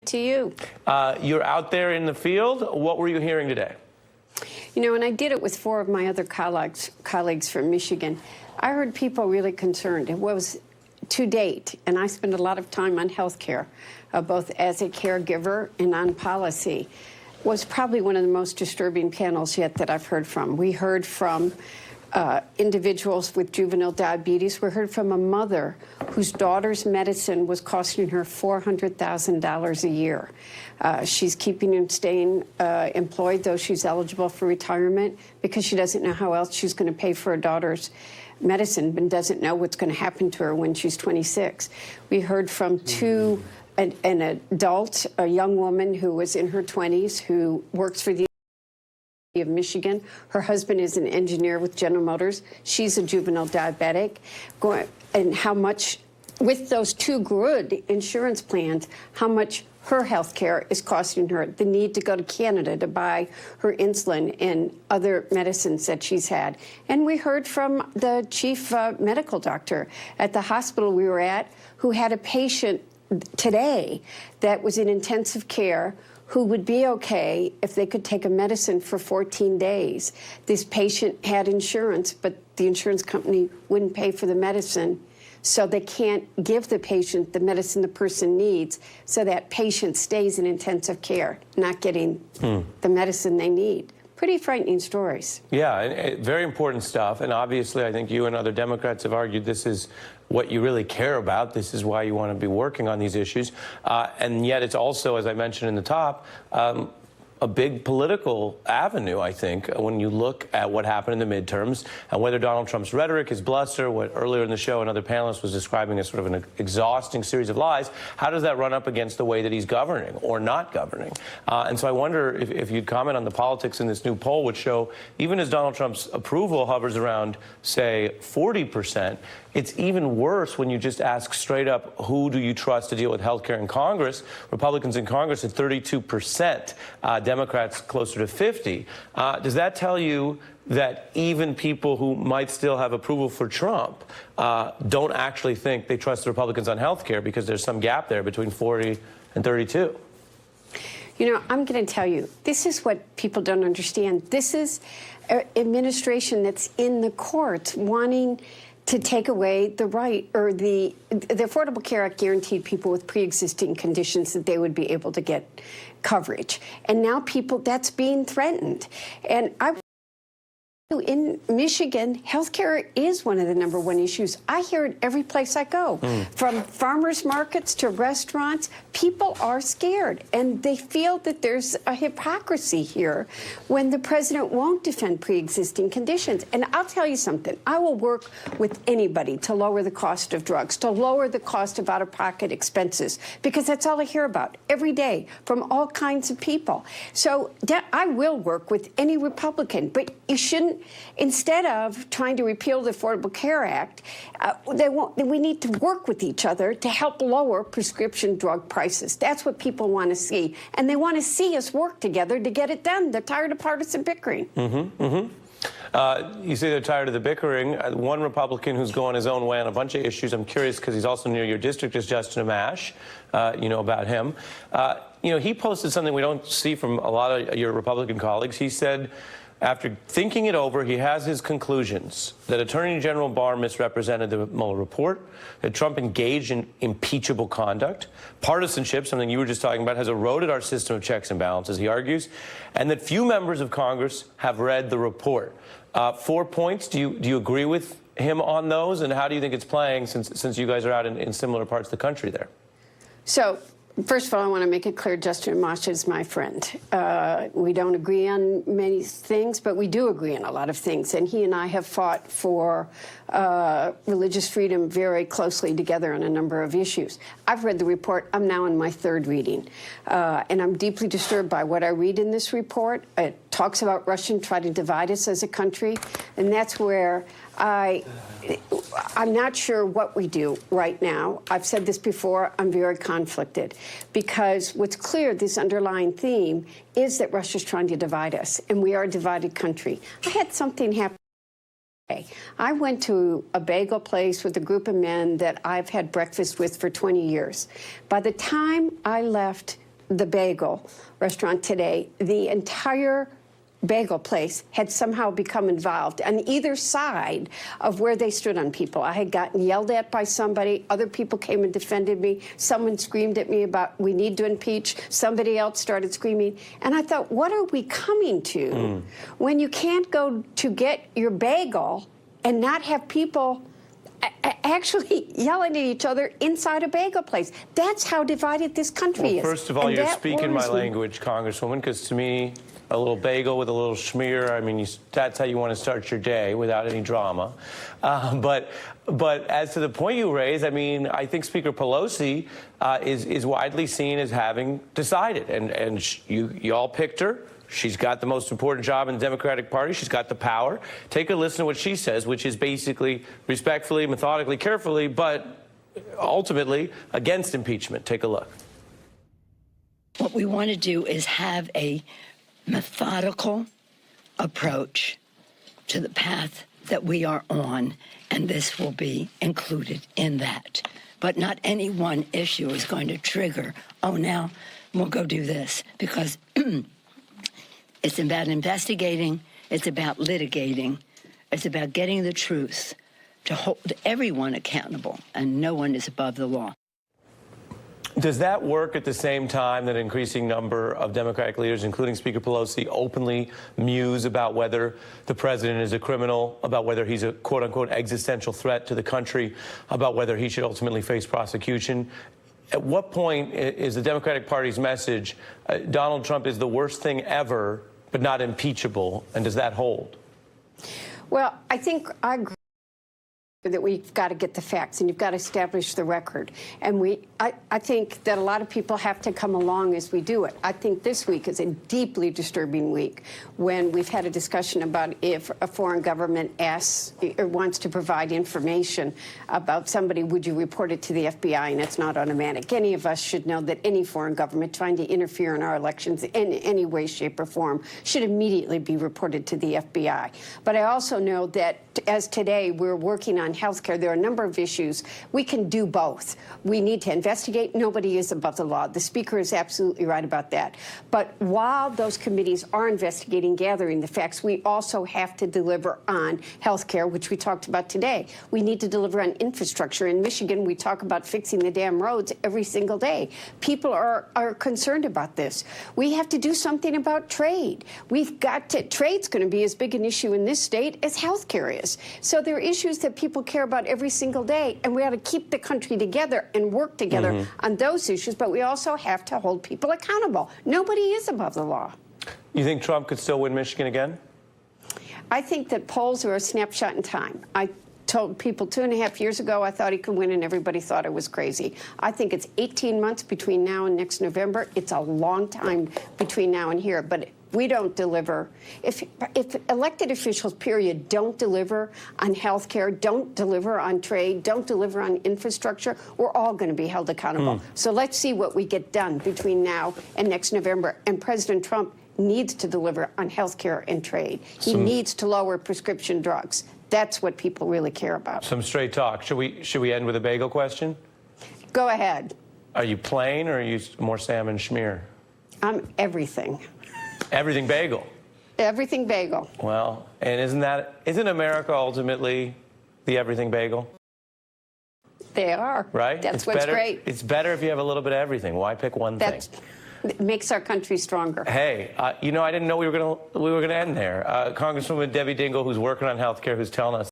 to you. You're out there in the field. What were you hearing today? You know, and I did it with 4 of my other colleagues from Michigan. I heard people really concerned. It was to date, and I spend a lot of time on health care, both as a caregiver and on policy, was probably one of the most disturbing panels yet that I've heard from. We heard from individuals with juvenile diabetes. We heard from a mother whose daughter's medicine was costing her $400,000 a year. She's keeping him staying employed, though she's eligible for retirement, because she doesn't know how else she's going to pay for her daughter's medicine, but doesn't know what's going to happen to her when she's 26. We heard from an adult, a young woman who was in her 20s, who works for the of Michigan. Her husband is an engineer with General Motors. She's a juvenile diabetic. And how much, with those 2 good insurance plans, how much her health care is costing her, the need to go to Canada to buy her insulin and other medicines that she's had. And we heard from the chief medical doctor at the hospital we were at, who had a patient today that was in intensive care who would be okay if they could take a medicine for 14 days. This patient had insurance, but the insurance company wouldn't pay for the medicine, so they can't give the patient the medicine the person needs, so that patient stays in intensive care, not getting the medicine they need. Pretty frightening stories. Yeah, and very important stuff. And obviously, I think you and other Democrats have argued this is what you really care about. This is why you want to be working on these issues. And yet it's also, as I mentioned in the top, a big political avenue, I think, when you look at what happened in the midterms and whether Donald Trump's rhetoric is bluster, what earlier in the show another panelist was describing as sort of an exhausting series of lies. How does that run up against the way that he's governing or not governing? And so I wonder if you'd comment on the politics in this new poll, which show even as Donald Trump's approval hovers around, say, 40%, it's even worse when you just ask straight up, who do you trust to deal with health care in Congress? Republicans in Congress at 32%, Democrats closer to 50%. Does that tell you that even people who might still have approval for Trump don't actually think they trust the Republicans on health care because there's some gap there between 40 and 32? You know, I'm going to tell you, this is what people don't understand. This is an administration that's in the courts wanting to take away the right, or the Affordable Care Act guaranteed people with pre-existing conditions that they would be able to get coverage. And now that's being threatened. And in Michigan, healthcare is one of the #1 issues. I hear it every place I go, from farmers markets to restaurants. People are scared, and they feel that there's a hypocrisy here when the president won't defend pre-existing conditions. And I'll tell you something. I will work with anybody to lower the cost of drugs, to lower the cost of out-of-pocket expenses, because that's all I hear about every day from all kinds of people. So I will work with any Republican, but you shouldn't. Instead of trying to repeal the Affordable Care Act, we need to work with each other to help lower prescription drug prices. That's what people want to see. And they want to see us work together to get it done. They're tired of partisan bickering. You say they're tired of the bickering. One Republican who's going his own way on a bunch of issues, I'm curious because he's also near your district, is Justin Amash. You know about him. You know, he posted something we don't see from a lot of your Republican colleagues. He said, after thinking it over, he has his conclusions that Attorney General Barr misrepresented the Mueller report, that Trump engaged in impeachable conduct, partisanship, something you were just talking about, has eroded our system of checks and balances, he argues, and that few members of Congress have read the report. 4 points. Do you agree with him on those? And how do you think it's playing since you guys are out in similar parts of the country there? So, first of all, I want to make it clear Justin Amash is my friend. We don't agree on many things, but we do agree on a lot of things. And he and I have fought for religious freedom very closely together on a number of issues. I've read the report. I'm now in my 3rd reading. And I'm deeply disturbed by what I read in this report. It talks about Russia trying to divide us as a country. And that's where I'm not sure what we do right now. I've said this before. I'm very conflicted because what's clear, this underlying theme, is that Russia's trying to divide us, and we are a divided country. I had something happen. I went to a bagel place with a group of men that I've had breakfast with for 20 years. By the time I left the bagel restaurant today, the entire bagel place had somehow become involved on either side of where they stood on people. I had gotten yelled at by somebody. Other people came and defended me. Someone screamed at me about we need to impeach. Somebody else started screaming. And I thought, what are we coming to when you can't go to get your bagel and not have people actually yelling at each other inside a bagel place? That's how divided this country is. First of all, you're speaking my language, Congresswoman, because to me, a little bagel with a little schmear, I mean, that's how you want to start your day without any drama. But as to the point you raise, I mean, I think Speaker Pelosi is widely seen as having decided, and you all picked her. She's got the most important job in the Democratic Party. She's got the power. Take a listen to what she says, which is basically respectfully, methodically, carefully, but ultimately against impeachment. Take a look. What we want to do is have a methodical approach to the path that we are on, and this will be included in that. But not any one issue is going to trigger, oh, now we'll go do this, because it's about investigating, it's about litigating, it's about getting the truth to hold everyone accountable, and no one is above the law. Does that work at the same time that an increasing number of Democratic leaders, including Speaker Pelosi, openly muse about whether the president is a criminal, about whether he's a quote-unquote existential threat to the country, about whether he should ultimately face prosecution? At what point is the Democratic Party's message, Donald Trump is the worst thing ever, but not impeachable, and does that hold? Well, I think I agree that we've got to get the facts and you've got to establish the record. And I think that a lot of people have to come along as we do it. I think this week is a deeply disturbing week when we've had a discussion about if a foreign government asks or wants to provide information about somebody, would you report it to the FBI? And it's not automatic. Any of us should know that any foreign government trying to interfere in our elections in any way, shape, or form should immediately be reported to the FBI. But I also know that as today we're working on health care, there are a number of issues. We can do both. We need to investigate. Nobody is above the law. The Speaker is absolutely right about that. But while those committees are investigating, gathering the facts, we also have to deliver on health care, which we talked about today. We need to deliver on infrastructure. In Michigan, we talk about fixing the damn roads every single day. People are concerned about this. We have to do something about trade. We've got to, trade's going to be as big an issue in this state as health care is. So there are issues that people care about every single day, and we ought to keep the country together and work together on those issues, but we also have to hold people accountable. Nobody is above the law. You think Trump could still win Michigan again? I think that polls are a snapshot in time. I told people 2.5 years ago I thought he could win, and everybody thought I was crazy. I think it's 18 months between now and next November. It's a long time between now and here, but we don't deliver. If elected officials, period, don't deliver on health care, don't deliver on trade, don't deliver on infrastructure, we're all going to be held accountable. So let's see what we get done between now and next November. And President Trump needs to deliver on health care and trade. He needs to lower prescription drugs. That's what people really care about. Some straight talk. Should we end with a bagel question? Go ahead. Are you plain or are you more salmon schmear? I'm everything. Everything bagel. Everything bagel. Well, and isn't America ultimately the everything bagel? They are. Right? That's what's great. It's better if you have a little bit of everything. Why pick one thing? It makes our country stronger. Hey, I didn't know we were gonna end there. Congresswoman Debbie Dingell, who's working on health care, who's telling us